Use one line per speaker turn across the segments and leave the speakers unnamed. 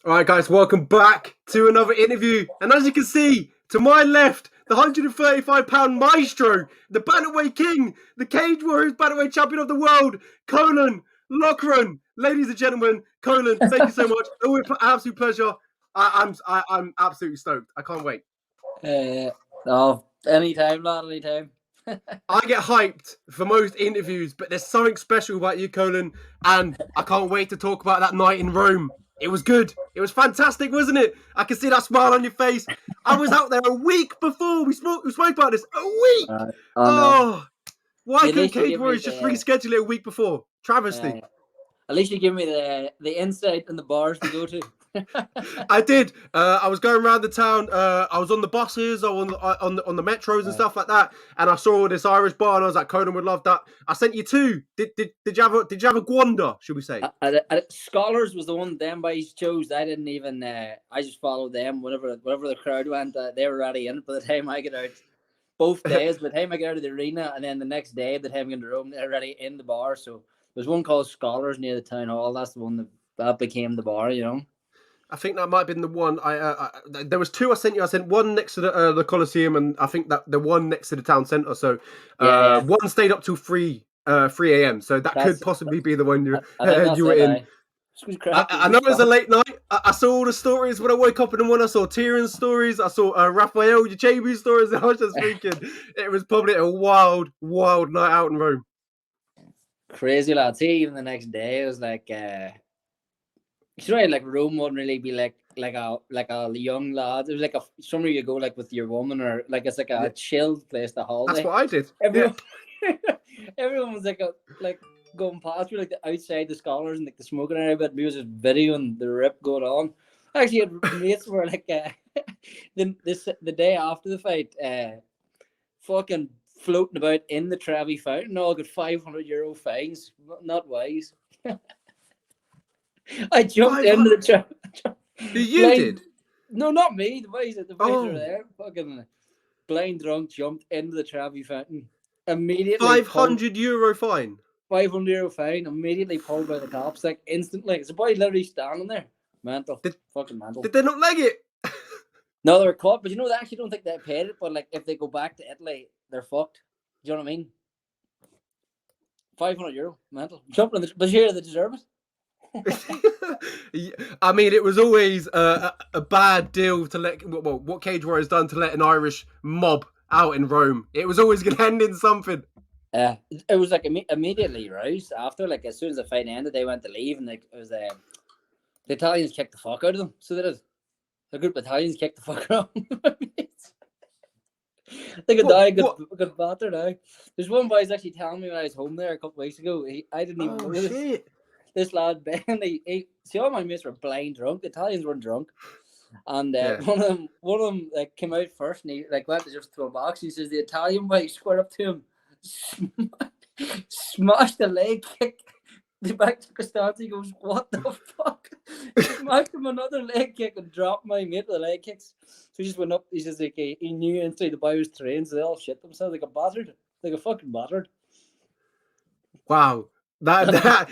All right, guys, welcome back to another interview. And as you can see, to my left, the 135-pound maestro, the bantamweight king, the Cage Warriors bantamweight champion of the world, Caolan Loughran. Ladies and gentlemen, Caolan, thank you so much. Always absolute pleasure. I'm absolutely stoked. I can't wait.
Anytime, lad, anytime.
I get hyped for most interviews, but there's something special about you, Caolan, and I can't wait to talk about that night in Rome. It was good. It was fantastic, wasn't it? I can see that smile on your face. I was out there a week before we spoke about this. A week. Why couldn't Cage Warriors just reschedule it a week before? Travesty.
At least you give me the insight and the bars to go to.
I did. I was going around the town. I was on the buses, on the metros and stuff like that, and I saw this Irish bar, and I was like, Conan would love that. I sent you two. Did you have a Gwanda? Should we say?
Scholars was the one them boys chose. I didn't even. I just followed them. Whenever the crowd went, they were already in. By the time I get out, both days. By the time I get out of the arena, and then the next day, by the time I get into Rome, they're already in the bar. So there's one called Scholars near the town hall. That's the one that became the bar. You know.
I think that might have been the one. There was two I sent you. I sent one next to the Coliseum, and I think that the one next to the town centre. So one stayed up till 3 a.m. So that could possibly be the one you were in. I know it was a late night. I saw all the stories when I woke up in the morning. I saw Tyrion's stories. I saw Raphael Yachebu's stories. And I was just thinking it was probably a wild night out in Rome.
Crazy, lad. See, even the next day, it was like... like Rome wouldn't really be like a young lad. It was like somewhere you go like with your woman, or like it's like a chilled place to holiday.
That's what I did.
Everyone was like going past me like the outside the Scholars and like the smoking area, but me was just videoing the rip going on. I actually had mates were like the day after the fight, fucking floating about in the Trevi fountain, all got €500 fines. Not wise. I jumped into the trap.
You did?
No, not me. The boys are there. Fucking blind drunk, jumped into the Trevi fountain. Immediately.
€500 fine.
€500 fine. Immediately pulled by the cops, like instantly. It's a boy literally standing there. Mental. Fucking mental.
Did they not leg it?
No, they were caught, but they actually don't think they paid it. But like, if they go back to Italy, they're fucked. Do you know what I mean? €500, mental. Jumping in but here they deserve it.
I mean, it was always a bad deal to let what Cage Warriors done to let an Irish mob out in Rome. It was always going to end in something.
It was like immediately, right? After, like, as soon as the fight ended, they went to leave, and like it was the Italians kicked the fuck out of them. So they did. A group of Italians kicked the fuck out of them. They could die, good batter now. There's one boy who's actually telling me when I was home there a couple of weeks ago. I didn't even know this. This lad Ben, see, all my mates were blind drunk. The Italians weren't drunk, and one of them like came out first, and he like went to just throw a box. He says the Italian boy squared up to him, smashed the leg kick. The back took a stance. He goes, "What the fuck?" Smashed him another leg kick and dropped my mate with the leg kicks. So he just went up. He says like he knew inside the boy was trained, so they all shit themselves like a fucking battered.
Wow. That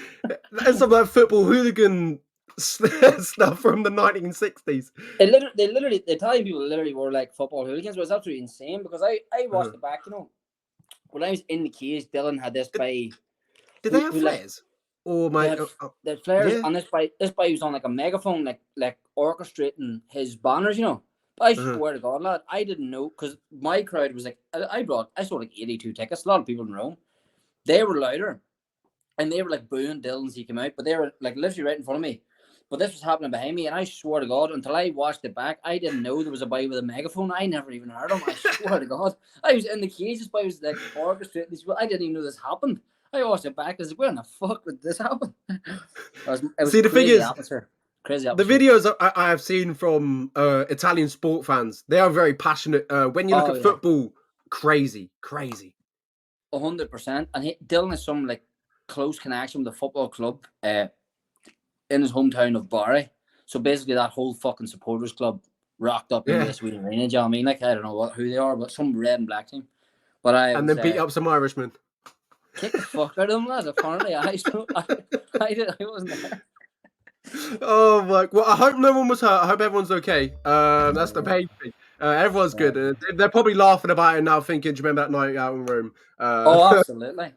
is some like football hooligan stuff from the 1960s.
The Italian people literally were like football hooligans. It was absolutely insane because I watched it back. You know, when I was in the cage, Dylan had this guy.
Did they have flares?
The flares, and this guy was on like a megaphone, like orchestrating his banners. You know, but I swear to God, lad, I didn't know because my crowd was like I sold like 82 tickets. A lot of people in Rome, they were louder. And they were like booing Dylan as he came out, but they were like literally right in front of me. But this was happening behind me, and I swear to God, until I watched it back, I didn't know there was a boy with a megaphone. I never even heard him. I swear to God, I was in the cage. This boy was like orchestrating these. I didn't even know this happened. I watched it back. I was like, "Where in the fuck did this happen?"
See, the thing is,
crazy atmosphere.
The videos I have seen from Italian sport fans, they are very passionate. When you look at football, crazy.
100%. And Dylan is some like close connection with the football club in his hometown of Bari. So basically that whole fucking supporters club rocked up in this wee arena. Do you know what I mean? Like, I don't know who they are, but some red and black team. But
and then beat up some Irishmen.
Kick the fuck out of them, lad. Apparently, I wasn't there.
Oh my! Well, I hope no one was hurt. I hope everyone's okay. That's the main thing. Everyone's good. They're probably laughing about it now, thinking, "Do you remember that night out in Rome?"
Oh, absolutely.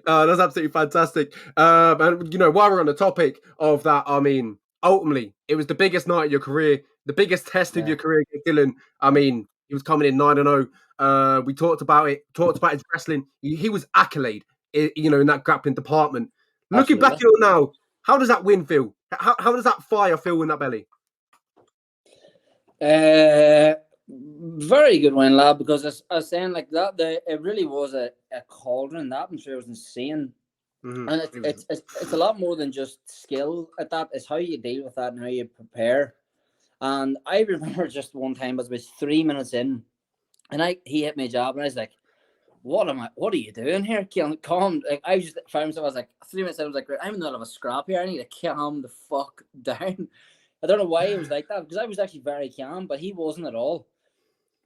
That's absolutely fantastic. And while we're on the topic of that, I mean, ultimately, it was the biggest night of your career, the biggest test of your career, Dylan. I mean, he was coming in 9-0. We talked about it. Talked about his wrestling. He was accolade, in that grappling department. Looking back at it now, how does that win feel? How does that fire feel in that belly?
Very good win, lad. Because I was saying like that, it really was a cauldron. The atmosphere was insane, and it's a lot more than just skill. At that, it's how you deal with that and how you prepare. And I remember just one time, I was about 3 minutes in, and he hit me a jab, and I was like, What are you doing here? Calm. Like, I just found myself, I was like 3 minutes in, I was like, I'm in the middle of a scrap here. I need to calm the fuck down. I don't know why it was like that, because I was actually very calm, but he wasn't at all.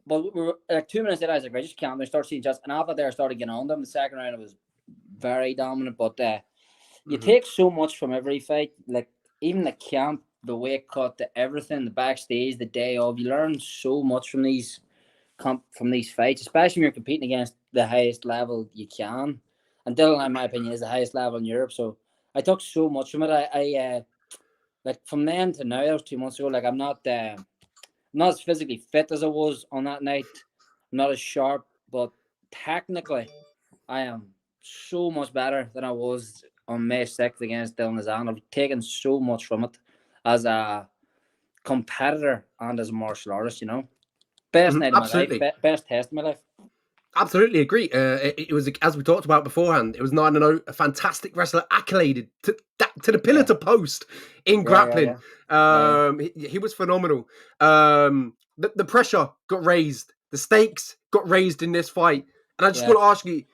But we were like 2 minutes in, I was like, right, just calm. I started seeing just, and after there, I started getting on them. The second round, it was very dominant, but you take so much from every fight, like even the camp, the weight cut, the everything, the backstage, the day of. You learn so much from these fights, especially when you're competing against the highest level you can. And Dylan, in my opinion, is the highest level in Europe. So I took so much from it. I like from then to now, that was 2 months ago. Like I'm not as physically fit as I was on that night. I'm not as sharp, but technically, I am so much better than I was on May 6th against Dylan Hazan. I've taken so much from it as a competitor and as a martial artist, Best night of my life, best test of my life.
Absolutely agree. It was, as we talked about beforehand, it was 9-0, a fantastic wrestler, accoladed to the pillar to post in grappling. He was phenomenal. The pressure got raised, the stakes got raised in this fight, and I just want to ask you,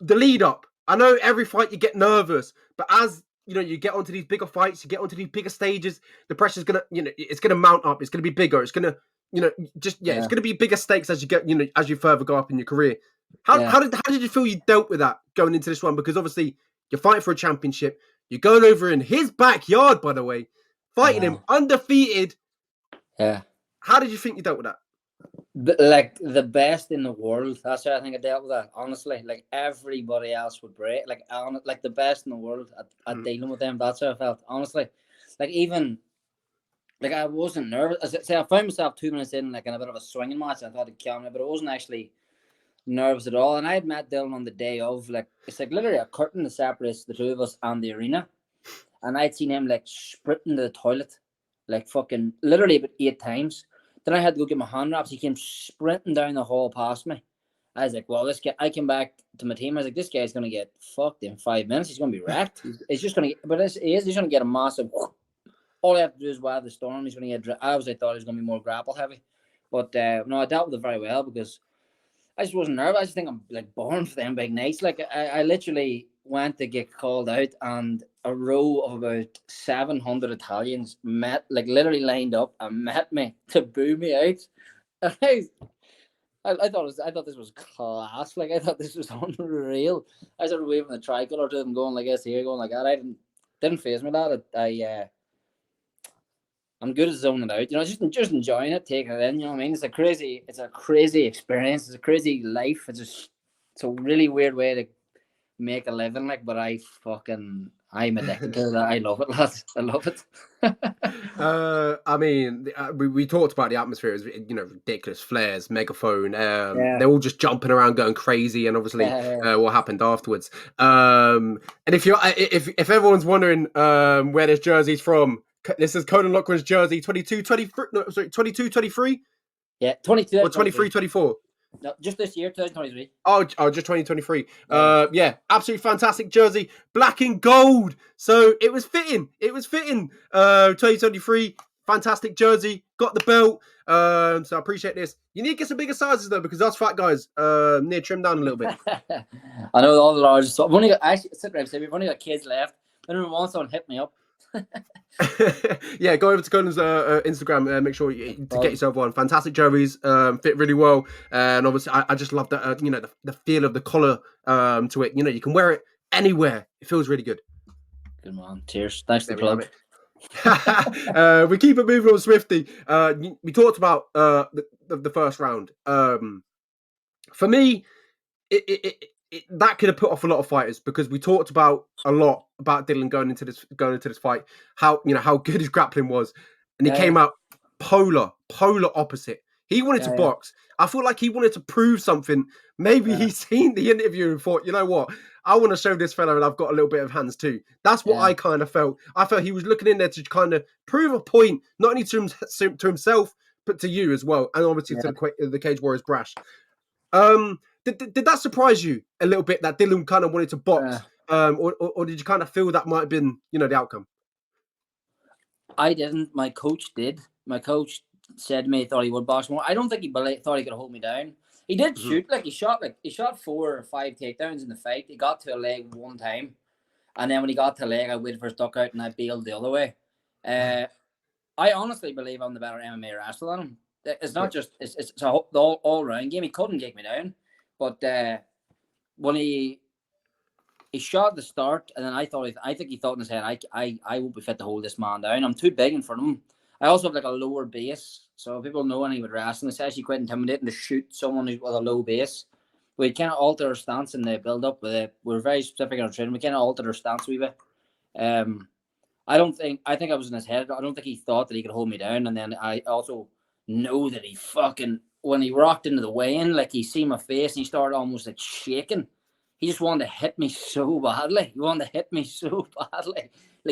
the lead up. I know every fight you get nervous, but as you get onto these bigger fights, you get onto these bigger stages, the pressure's gonna, it's gonna mount up. It's gonna be bigger. It's gonna, it's gonna be bigger stakes as you get, as you further go up in your career. How did you feel you dealt with that going into this one? Because obviously you're fighting for a championship. You're going over in his backyard, by the way, fighting him undefeated.
Yeah.
How did you think you dealt with that?
Like the best in the world. That's how I think I dealt with that. Honestly, like everybody else would break. Like the best in the world at dealing with them. That's how I felt. Honestly, like even like I wasn't nervous. As I say, I found myself 2 minutes in, like in a bit of a swinging match. I thought it'd kill me, but I wasn't actually nervous at all. And I had met Dylan on the day of. Like it's like literally a curtain that separates the two of us and the arena. And I'd seen him like sprinting to the toilet, like fucking literally about 8 times. Then I had to go get my hand wraps. He came sprinting down the hall past me. I was like, well, this guy, I came back to my team. I was like, this guy's going to get fucked in 5 minutes. He's going to be wrecked. He's just going to get, but he's going to get a massive, all I have to do is weather the storm. He's going to get, I thought he was going to be more grapple heavy. But no, I dealt with it very well because I just wasn't nervous. I just think I'm like born for them big nights. Like I literally went to get called out, and a row of about 700 Italians literally lined up and met me to boo me out. And I thought this was class. Like I thought this was unreal. I started waving the tricolour to them, going like this here, going like that. I didn't faze me that. I'm good at zoning out, just enjoying it, taking it in. You know what I mean? It's a crazy experience. It's a crazy life. It's a really weird way to make a living, like. But I'm addicted to that. I love it, lads. I love it.
I mean, we talked about the atmosphere. It was, ridiculous flares, megaphone. They're all just jumping around, going crazy, and obviously what happened afterwards. And if everyone's wondering where this jersey's from, this is Caolan Loughran's jersey, 22-23.
Yeah, 22
or 23-24.
No, just this year, 2023.
Oh, just 2023. Yeah, absolutely fantastic jersey, black and gold. So it was fitting. 2023, fantastic jersey. Got the belt. So I appreciate this. You need to get some bigger sizes though, because us fat guys need to trim down a little bit.
I know all the large. So I've only got we've only got kids left. If anyone wants one, hit me up.
Yeah, go over to Caolan's Instagram. Make sure to get yourself one. Fantastic jerseys, fit really well, and obviously I just love that. The feel of the collar to it. You can wear it anywhere. It feels really good.
Good man. Cheers. Thanks for the plug.
We keep it moving on swiftly. We talked about the first round. For me, that could have put off a lot of fighters because we talked about a lot about Dylan going into this fight, how good his grappling was, and he came out polar opposite. He wanted to box. I feel like he wanted to prove something. Maybe he's seen the interview and thought, you know what, I want to show this fella and I've got a little bit of hands too. That's what I kind of felt. I felt he was looking in there to kind of prove a point, not only to himself, but to you as well, and obviously to the Cage Warriors brash. Did that surprise you a little bit that Dylan kind of wanted to box, or did you kind of feel that might have been, the outcome?
I didn't. My coach did. My coach said to me he thought he would box more. I don't think he thought he could hold me down. He did shoot, he shot 4 or 5 takedowns in the fight. He got to a leg one time, and then when he got to a leg, I waited for his duck out and I bailed the other way. I honestly believe I'm the better MMA wrestler than him. It's not just it's a all round game. He couldn't get me down, but when he shot at the start, and then I think he thought in his head, I won't be fit to hold this man down. I'm too big in front of him. I also have like a lower base, so people know anything with wrestling. It's actually quite intimidating to shoot someone who's with a low base. We kind of alter our stance in the build up. We're very specific in our training. We kind of altered our stance a wee bit. I think I was in his head. I don't think he thought that he could hold me down. And then I also know that he when he rocked into the weigh-in, like he see my face and he started almost like shaking. He just wanted to hit me so badly. Like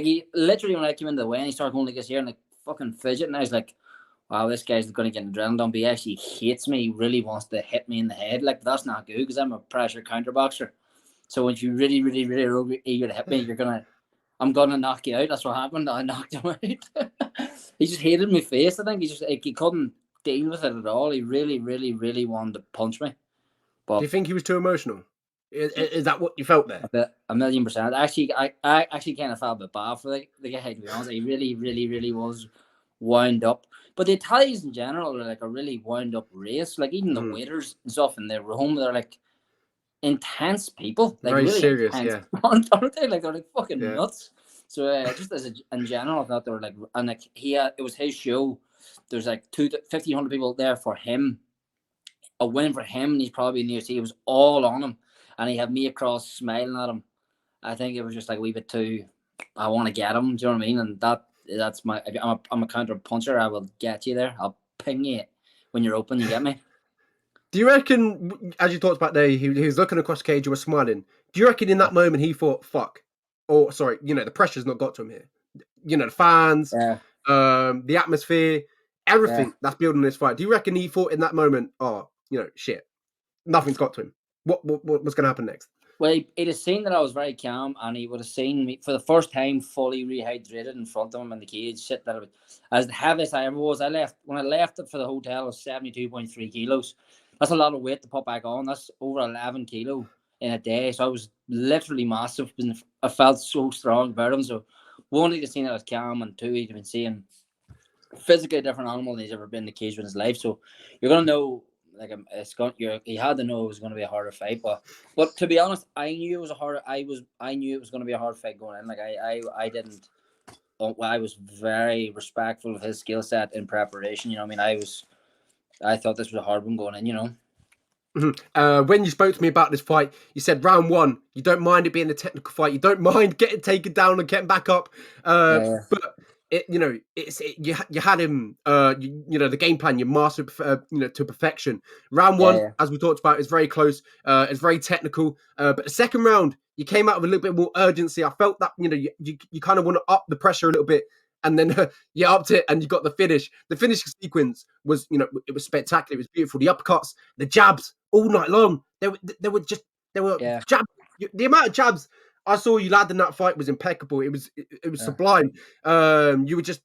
he literally, when I came into the weigh-in, he started going like this here and like fucking fidget. And I was like, wow, this guy's going to get an adrenaline dump. He actually hates me. He really wants to hit me in the head. Like, that's not good because I'm a pressure counter boxer. So when you really, really, really are eager to hit me, I'm going to knock you out. That's what happened. I knocked him out. He just hated my face. I think he couldn't deal with it at all. He really, really, really wanted to punch me. But
do you think he was too emotional? Is that what you felt there?
1,000,000%. Actually, I actually kind of felt a bit bad for the guy, to be honest. He really, really, really was wound up. But the Italians in general are like a really wound up race. Like even the waiters and stuff in their room, they're like intense people. Like
very
really
serious,
intense, aren't they? Like they're like fucking nuts. So just in general, I thought they were like, and like it was his show. There's like 1,500 people there for him. A win for him, and he's probably in the UFC. It was all on him, and he had me across smiling at him. I think it was just like a wee bit too. I want to get him. Do you know what I mean? And that's my. I'm a counter puncher. I will get you there. I'll ping you when you're open. You get me?
Do you reckon, as you talked about there, he was looking across the cage, you were smiling. Do you reckon in that moment he thought, "Fuck," or sorry, the pressure's not got to him here. The fans, the atmosphere, everything that's building this fight. Do you reckon he thought in that moment, "Oh, shit, nothing's got to him. What's going to happen next?"
Well, he'd have seen that I was very calm, and he would have seen me for the first time fully rehydrated in front of him in the cage. Shit, that as heavy as I ever was. When I left it for the hotel, I was 72.3 kilos. That's a lot of weight to put back on. That's over 11 kilo in a day. So I was literally massive. I felt so strong about him. So one, he'd have seen that I was calm, and two, he'd have been seeing physically a different animal than he's ever been in the cage in his life. So you're gonna know. Like he had to know it was going to be a harder fight, but to be honest, I knew it was I knew it was going to be a hard fight going in. Like I didn't. I was very respectful of his skill set in preparation. I mean, I thought this was a hard one going in.
When you spoke to me about this fight, you said round 1, you don't mind it being a technical fight. You don't mind getting taken down and getting back up. But you had him. The game plan you mastered, to perfection. Round 1, as we talked about, is very close. It's very technical. But the second round, you came out with a little bit more urgency. I felt that you kind of want to up the pressure a little bit. And then you upped it and you got the finish. The finishing sequence was, it was spectacular. It was beautiful. The uppercuts, the jabs all night long. They were jabs. The amount of jabs I saw you land in that fight was impeccable. It was sublime. You were just,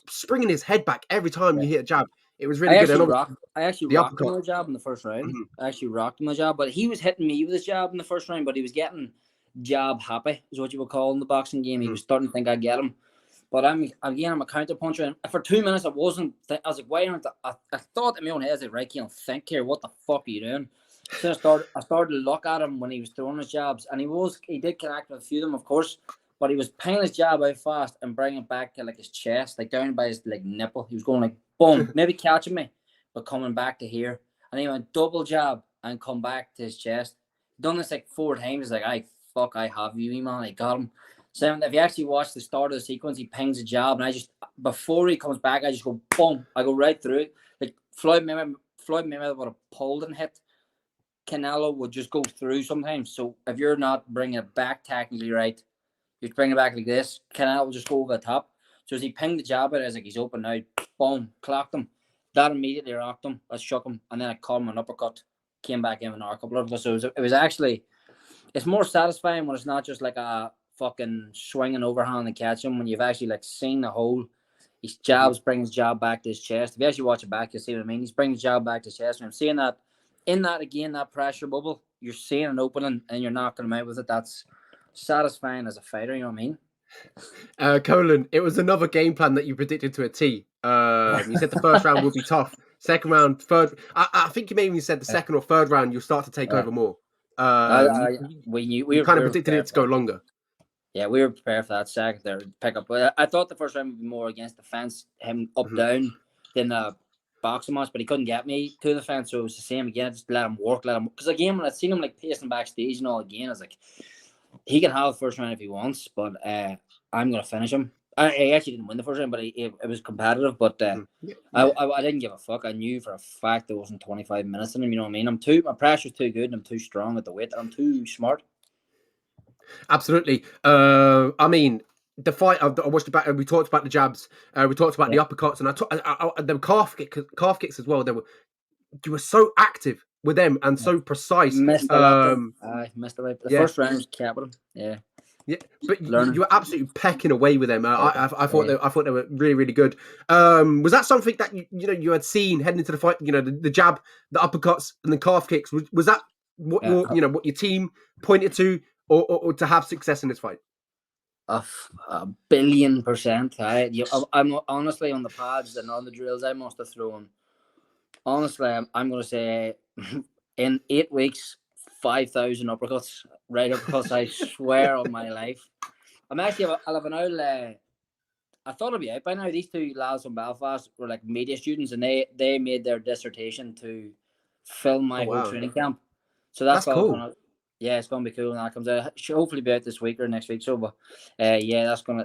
springing his head back every time you hit a jab. It was really good.
I actually rocked him with a jab in the first round. I actually rocked him with a jab, but he was hitting me with his jab in the first round, but he was getting jab happy, is what you would call in the boxing game. He was starting to think I'd get him. But I'm a counter puncher, and for 2 minutes I was like, why aren't I thought in my own head, I was like, right, can't think here. What the fuck are you doing? So I started to look at him when he was throwing his jabs, and he did connect with a few of them, of course. but he was paying his jab out fast and bringing it back to like his chest, like down by his like nipple. He was going like boom, maybe catching me, but coming back to here. And he went double jab and come back to his chest. Done this like 4 times. He's like, I have you, man. I got him. So if you actually watch the start of the sequence, he pings a jab, and I just, before he comes back, I just go boom. I go right through it. Like Floyd Mayweather would have pulled and hit. Canelo would just go through sometimes. So if you're not bringing it back technically right, you bring it back like this, Canelo will just go over the top. So as he pinged the jab at it, I was like, he's open now. Boom, clocked him. That immediately rocked him. I shook him, and then I caught him an uppercut. Came back in another couple of us. So it was actually, it's more satisfying when it's not just like a fucking swinging overhand and catch him. When you've actually like seen the hole, his jabs, bring his jab back to his chest. If you actually watch it back, you'll see what I mean. He's bringing his jab back to his chest. And I'm seeing that in that again, that pressure bubble, you're seeing an opening and you're knocking him out with it. That's satisfying as a fighter, you know what I mean?
Caolan, it was another game plan that you predicted to a T. You said the first round would be tough. Second round, third. I think you maybe said the second or third round you'll start to take over more. We kind of predicted it to go longer.
Yeah, we were prepared for that second there pick up. I thought the first round would be more against the fence, him up down, than boxing match, but he couldn't get me to the fence, so it was the same again. Just let him work, because again, when I seen him like pacing backstage and all again, I was like, he can have the first round if he wants, but I'm gonna finish him. I actually didn't win the first round, but it was competitive. But I didn't give a fuck. I knew for a fact there wasn't 25 minutes in him. You know what I mean? My pressure's too good, and I'm too strong at the weight. I'm too smart.
Absolutely. I mean, the fight. I watched it back, and we talked about the jabs. We talked about the uppercuts, and the calf kicks as well. You were so active with them and so precise.
Missed a lot. I missed a lot. The first round was capital. Yeah.
Yeah, but you were absolutely pecking away with them. I thought they were really, really good. Was that something that you had seen heading into the fight? The jab, the uppercuts, and the calf kicks. Was that what what your team pointed to, or to have success in this fight?
1,000,000,000%. I'm honestly on the pads and on the drills. I must have thrown. Honestly, I'm going to say in 8 weeks, 5,000 uppercuts, right uppercuts. I swear on my life. I'm actually, I'll have an old. I thought I'd be out by now. These 2 lads from Belfast were like media students, and they made their dissertation to film my whole training camp. So that's cool. It's gonna be cool when that comes out. Should hopefully be out this week or next week. So, but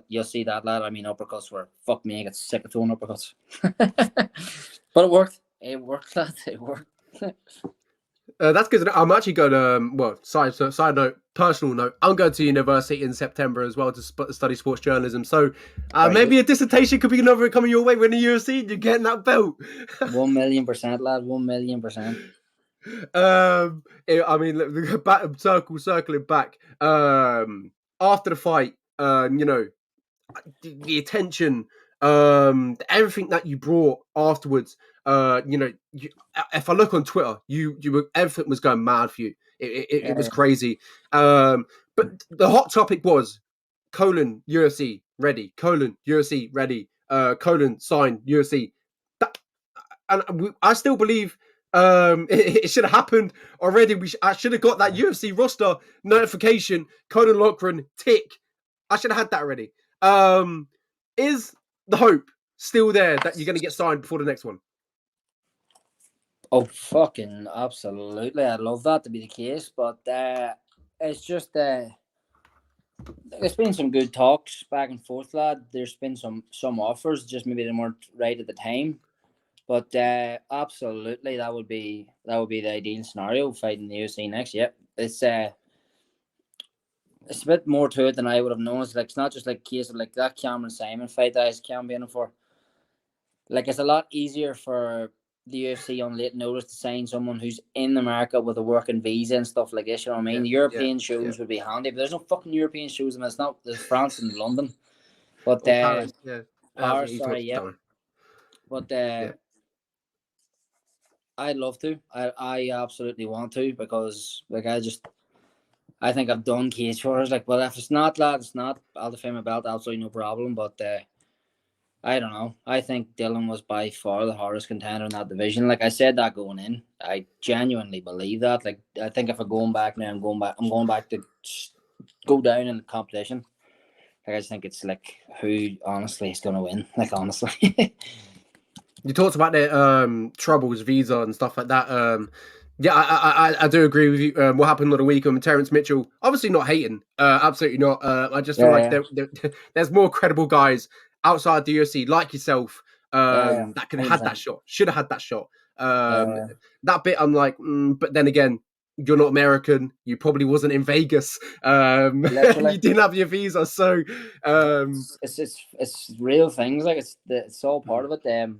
you'll see that, lad. I mean, uppercuts were, fuck me, I get sick of throwing uppercuts. But it worked. It worked, lad. It worked.
That's good. I'm actually going side note, personal note. I'm going to university in September as well to study sports journalism. So maybe a dissertation could be another coming your way when the UFC. You're getting that belt.
1,000,000%, lad. 1,000,000%.
I mean, circling back. After the fight, the attention, everything that you brought afterwards. If I look on Twitter, everything was going mad for you. It was crazy. But the hot topic was Caolan UFC ready. Caolan UFC ready. Caolan signed UFC. I still believe it should have happened already. I should have got that UFC roster notification. Caolan Loughran tick. I should have had that already. Is the hope still there that you're going to get signed before the next one?
Oh, fucking absolutely. I'd love that to be the case, but it's just there's been some good talks back and forth, lad. There's been some offers, just maybe they weren't right at the time. But absolutely, that would be the ideal scenario, fighting the UFC next. Yeah, it's a bit more to it than I would have known. It's not just like a case of like that Cameron Simon fight that I was campaigning for. Like, it's a lot easier for the UFC on late notice to sign someone who's in America with a working visa and stuff like this. You know what I mean? European shows would be handy, but there's no fucking European shows, and there's France and London. But
Paris,
Paris, sorry, yeah. But I'd love to. I absolutely want to, because like I think I've done cage wars. Like, well, if it's not, lad, it's not. I'll defend my belt, absolutely no problem. But I don't know. I think Dylan was by far the hardest contender in that division. Like I said that going in, I genuinely believe that. Like, I think if I'm going back now, I'm going back to go down in the competition. Like, I just think it's like who honestly is going to win. Like, honestly.
You talked about the troubles, visa and stuff like that. Yeah, I do agree with you. What happened on the weekend with Terence Mitchell? Obviously not hating. Absolutely not. I just feel like there's more credible guys outside the UFC like yourself that could have had that shot. Should have had that shot. That bit I'm like, but then again, you're not American. You probably wasn't in Vegas. You didn't have your visa, so
it's real things. Like it's all part of it.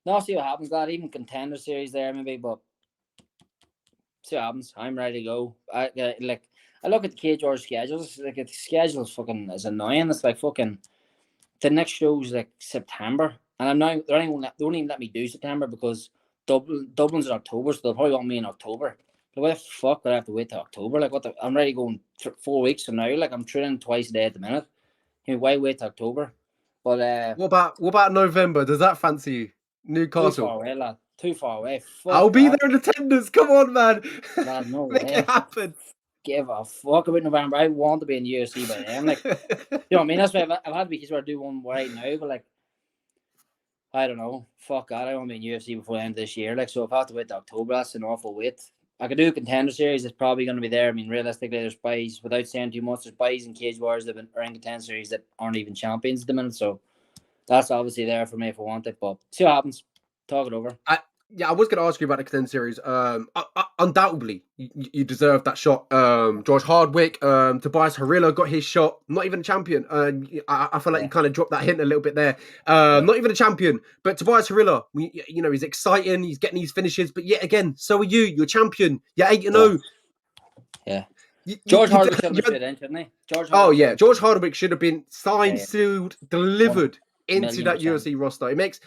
No, see what happens. That even contender series there maybe, but see what happens. I'm ready to go. I look at the Cage Warriors schedules. Like the schedule is annoying. It's like fucking the next show's like September, and I'm not. They don't even let me do September because Dublin's in October, so they'll probably want me in October. But why the fuck would I have to wait till October? Like I'm ready going 4 weeks from now. Like I'm training twice a day at the minute. Why wait till October? But
what about November? Does that fancy you? Newcastle.
Too far away, lad. Too far away. Fuck
I'll be there in attendance. Come on, man.
Lad, no
Make it happen.
Give a fuck about November. I want to be in the UFC by then. Like, you know what I mean? That's why I've had weeks where I do one right now, but like, I don't know. Fuck that. I want to be in UFC before the end of this year. Like, so if I have to wait to October, that's an awful wait. I could do a contender series. It's probably going to be there. I mean, realistically, there's buys, without saying too much, there's buys in Cage Wars that are in contender series that aren't even champions at the minute. So that's obviously there for me if I want it. But see what happens. Talk it over.
I was going to ask you about the contender series. Undoubtedly, you deserve that shot. George Hardwick, Tobias Harila got his shot. Not even a champion. I feel like you kind of dropped that hint a little bit there. Not even a champion, but Tobias Harila, he's exciting. He's getting these finishes, but yet again, so are you. You're champion. You're 8-0.
Yeah. George Hardwick should have been in, shouldn't he?
George Hardwick should have been signed, sealed, delivered into that UFC roster. It makes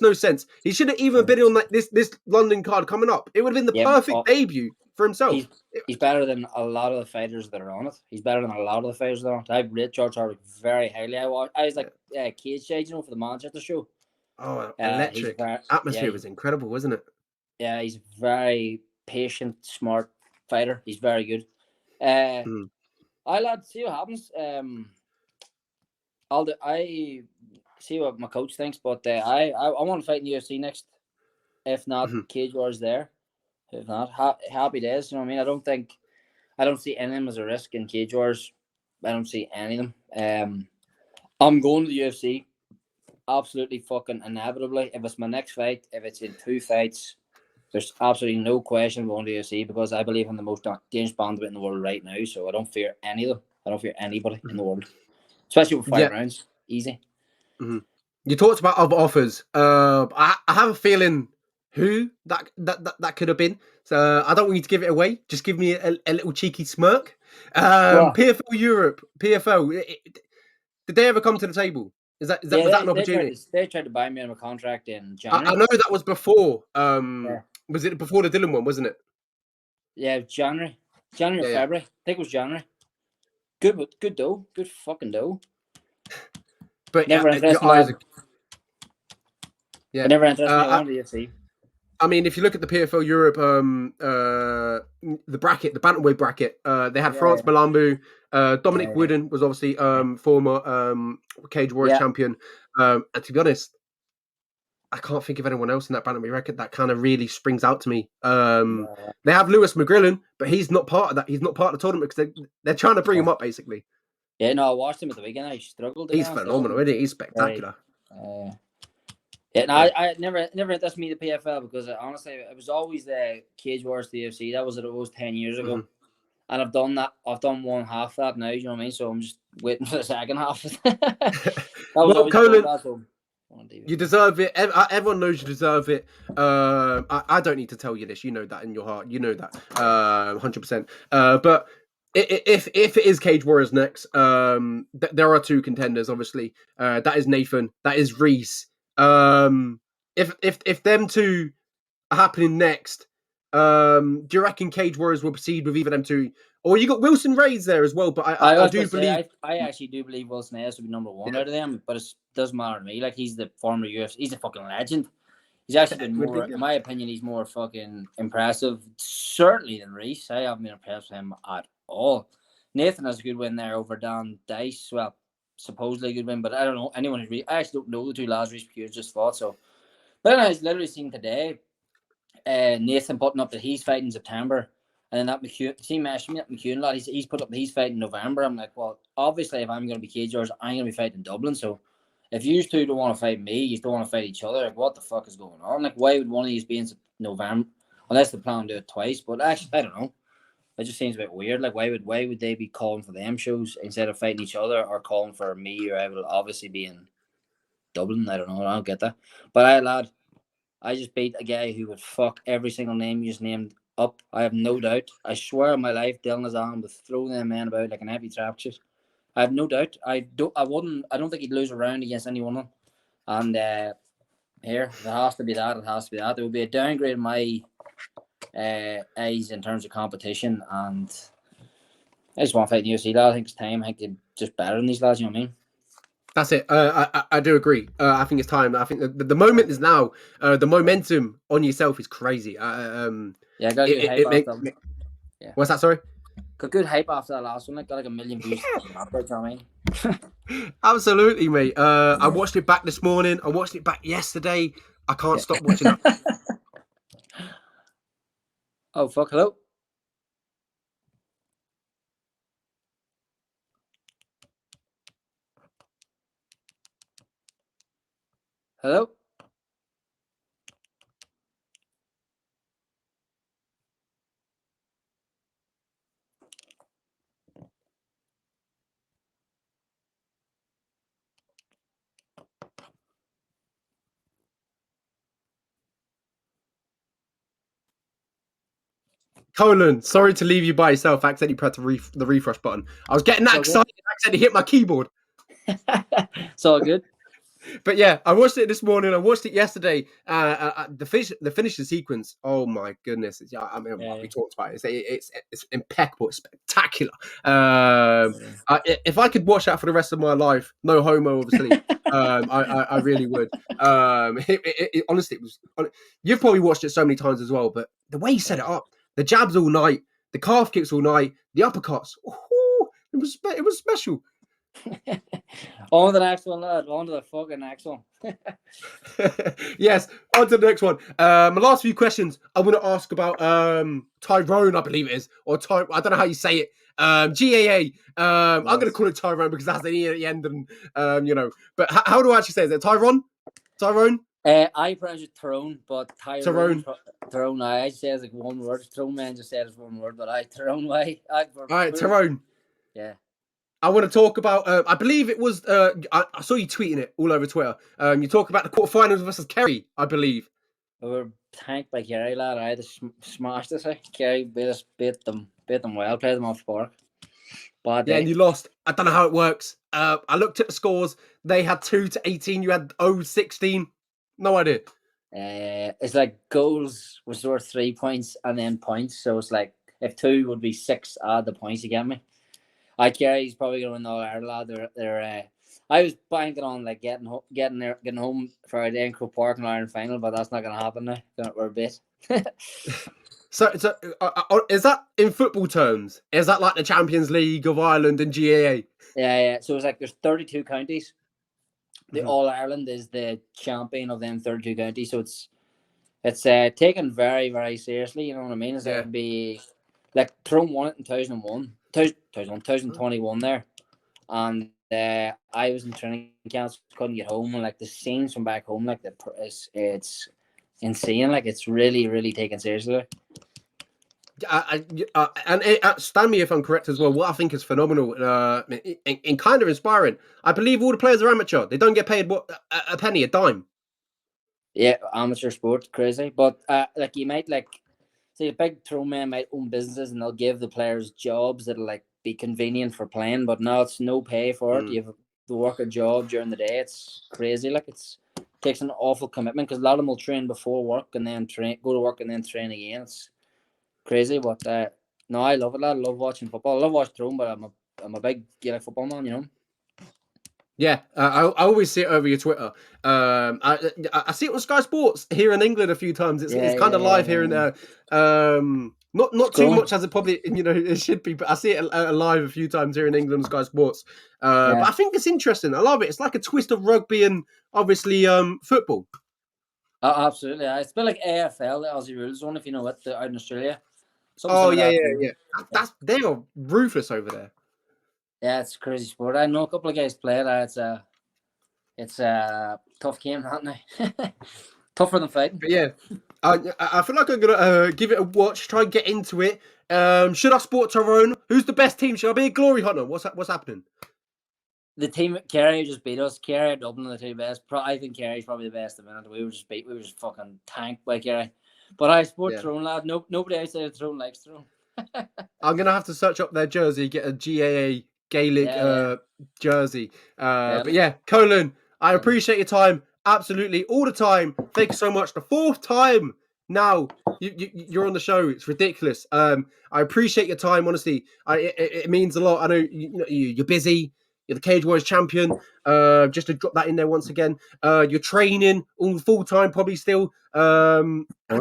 no sense. He should have even been on this London card coming up. It would have been the perfect debut for himself.
He's better than a lot of the fighters that are on it. He's better than a lot of the fighters that are on it. I rate George Hardwick very highly. I was like Cage Shade, for the Manchester show.
Oh, electric. Atmosphere was incredible, wasn't it?
Yeah, he's a very patient, smart fighter. He's very good. Lad, see what happens. I see what my coach thinks, but I want to fight in the UFC next. If not, Cage Wars there. If not, happy days. You know what I mean? I don't see any of them as a risk in Cage Wars. I don't see any of them. I'm going to the UFC. Absolutely fucking inevitably. If it's my next fight, if it's in 2 fights, there's absolutely no question going to the UFC because I believe I'm the most dangerous bantamweight in the world right now. So I don't fear any of them. I don't fear anybody in the world, especially with 5 rounds. Easy.
You talked about other offers. I have a feeling who that could have been. So I don't want you to give it away. Just give me a little cheeky smirk. PFL Europe, PFL. Did they ever come to the table? Was that an opportunity?
They tried to buy me on a contract in January.
I know that was before. Was it before the Dillon one? Wasn't it?
Yeah, January or February. I think it was January. Good dough. Good fucking dough.
But
never interested. Never interested in the UFC.
I mean, if you look at the PFL Europe, the bracket, the bantamweight bracket, they had France Malambu, Dominic Wooden was obviously former Cage Warriors champion, and to be honest, I can't think of anyone else in that bantamweight bracket that kind of really springs out to me. They have Lewis McGrillen, but he's not part of that. He's not part of the tournament because they're trying to bring him up basically.
Yeah, no, I watched him at the weekend. I struggled.
He's phenomenal, isn't he? He's spectacular.
I never interested me the PFL because honestly, it was always the Cage Wars the UFC. That was 10 years ago, and I've done that. I've done one half that now. You know what I mean? So I'm just waiting for the second half.
Well, Caolan, you deserve it. Everyone knows you deserve it. I don't need to tell you this. You know that in your heart. You know that 100%. But if it is Cage Warriors next, there are 2 contenders. Obviously, that is Nathan. That is Reece. If them 2 are happening next, do you reckon Cage Warriors will proceed with either them 2? Or you got Wilson Reyes there as well, but I do believe
I actually do believe Wilson Reyes will be number 1 out of them, but it doesn't matter to me. Like he's the former UFC, he's a fucking legend. He's actually been more, in my opinion, he's more fucking impressive, certainly than Reece. I haven't been impressed with him at all. Nathan has a good win there over Dan Dice. Well, supposedly a good win, but I don't know anyone who's I actually don't know the two lads. Reece just fought. So, but I was literally seen today. Nathan putting up that he's fighting in September, and then that Mcewan lad, he's put up that he's fighting in November. I'm like, well, obviously, if I'm going to be cage yours, I'm going to be fighting in Dublin. So, if you two don't want to fight me, you don't want to fight each other. Like, what the fuck is going on? Like, why would one of these be in November? Unless they plan to do it twice. But actually, I don't know. It just seems a bit weird. Like, why would they be calling for them shows instead of fighting each other or calling for me, or I will obviously be in Dublin? I don't know. I don't get that. But lad, I just beat a guy who would fuck every single name you just named up. I have no doubt. I swear on my life, Dylan Hazan would throw them men about like an heavy trap shit. I have no doubt. I don't think he'd lose a round against any one of them. And here, if it has to be that, it has to be that. There would be a downgrade in my eyes in terms of competition, and I just want to fight UFC lads. I think it's time. I think they're just better than these lads, you know what I mean?
That's it. I do agree. I think it's time. I think the moment is now. The momentum on yourself is crazy.
Yeah, I got good hype after that.
Yeah. What's that? Sorry?
Got good hype after that last one. Like, got like 1 million views. You know what I mean?
Absolutely, mate. I watched it back this morning. I watched it back yesterday. I can't stop watching it.
Oh, fuck. Hello? Hello?
Caolan, sorry to leave you by yourself. I accidentally pressed the refresh button. I was getting that excited. I accidentally hit my keyboard.
It's all good.
But yeah, I watched it this morning. I watched it yesterday. The finisher sequence. Oh my goodness! We talked about it. It's impeccable. It's spectacular. If I could watch that for the rest of my life, no homo, obviously. I really would. Honestly, it was. You've probably watched it so many times as well, but the way he set it up, the jabs all night, the calf kicks all night, the uppercuts. It was special.
On to the next one, lad. On to the fucking next one.
Yes, on to the next one. My last few questions I want to ask about Tyrone, I believe it is, or I don't know how you say it. GAA. I'm going to call it Tyrone because that's the E at the end, and But how do I actually say it? Is it Tyrone? Tyrone?
I pronounce it Tyrone, but
Tyrone.
Tyrone. I say it's like one word. Tyrone man just said it's one word, but Tyrone way.
All right, Tyrone.
Yeah.
I want to talk about. I believe it was. I saw you tweeting it all over Twitter. You talk about the quarterfinals versus Kerry, I believe.
We were tanked by Kerry, lad. I had to smash us. Kerry beat them well. Played them off the park. Bad day.
Yeah, and you lost. I don't know how it works. I looked at the scores. They had 2-18. You had 0-16. No idea.
It's like goals was worth 3 points and then points. So it's like if 2 would be 6, add the points you get me. Kerry's probably going to win All Ireland. They're I was banking on like getting home for a day in Croke Park in Ireland final, but that's not going to happen now. We're a bit.
So is that in football terms? Is that like the Champions League of Ireland and GAA?
Yeah. So it's like there's 32 counties. The All Ireland is the champion of them 32 counties. So it's taken very, very seriously. You know what I mean? It's going to be like Tyrone won it in 2021 there, and I was in training camps, couldn't get home, and like the scenes from back home, like it's insane. Like it's really, really taken seriously.
And stand me if I'm correct as well. What I think is phenomenal and kind of inspiring. I believe all the players are amateur. They don't get paid a penny, a dime.
Yeah, amateur sport, crazy. But like you might say a big throw man might own businesses and they'll give the players jobs that'll like be convenient for playing, but now it's no pay for it. You have to work a job during the day. It's crazy. Like it takes an awful commitment because a lot of them will train before work and then go to work and then train again. It's crazy, but no, I love it. I love watching football. I love watching Tyrone, but I'm a big Gaelic football man, you know.
Yeah, I always see it over your Twitter. I see it on Sky Sports here in England a few times. It's kind of live here and there. Not too much as it probably it should be, but I see it live a few times here in England, Sky Sports. But I think it's interesting. I love it. It's like a twist of rugby and obviously football.
Absolutely, it's a bit like AFL, the Aussie Rules Zone, if you know it, out in Australia.
Yeah. They are ruthless over there.
Yeah, it's a crazy sport. I know a couple of guys play it. It's a tough game, isn't it? Tougher than fighting.
But yeah, I feel like I'm gonna give it a watch. Try and get into it. Should I support Tyrone? Who's the best team? Should I be a glory hunter? What's happening?
The team Kerry just beat us. Kerry, Dublin, the two best. I think Kerry's probably the best at the minute. We were just fucking tanked by Kerry. But I support Tyrone, lad. Nobody outside of Tyrone likes Tyrone.
I'm gonna have to search up their jersey, get a GAA Gaelic jersey. But yeah, Caolan, I appreciate your time. Absolutely, all the time. Thank you so much. The 4th time now you're on the show. It's ridiculous. I appreciate your time. Honestly, it means a lot. I know you're busy. You're the Cage Warriors champion. Just to drop that in there once again. You're training all full time, probably still. I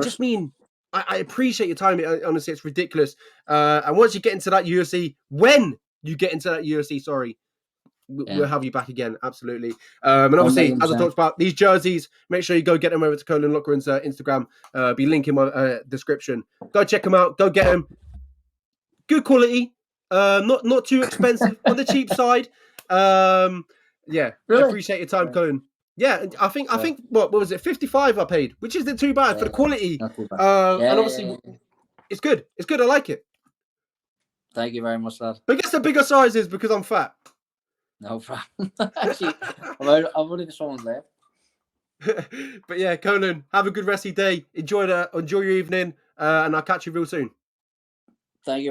just mean, I appreciate your time. Honestly, it's ridiculous. And once you get into that UFC, when you get into that UFC, sorry, we'll have you back again. Absolutely. And obviously, 100%. As I talked about, these jerseys, make sure you go get them over to Caolan Loughran's Instagram. Be link in my description. Go check them out. Go get them. Good quality. Not too expensive. On the cheap side. Yeah. Really? I appreciate your time, Caolan. Yeah, I think what was it? 55 I paid, which isn't too bad for the quality. And obviously, it's good. It's good. I like it.
Thank you very much, lad.
But I guess the bigger sizes because I'm fat.
No problem. Actually, I've only got someone's left.
But yeah, Caolan, have a good rest of your day. Enjoy your evening, and I'll catch you real soon.
Thank you.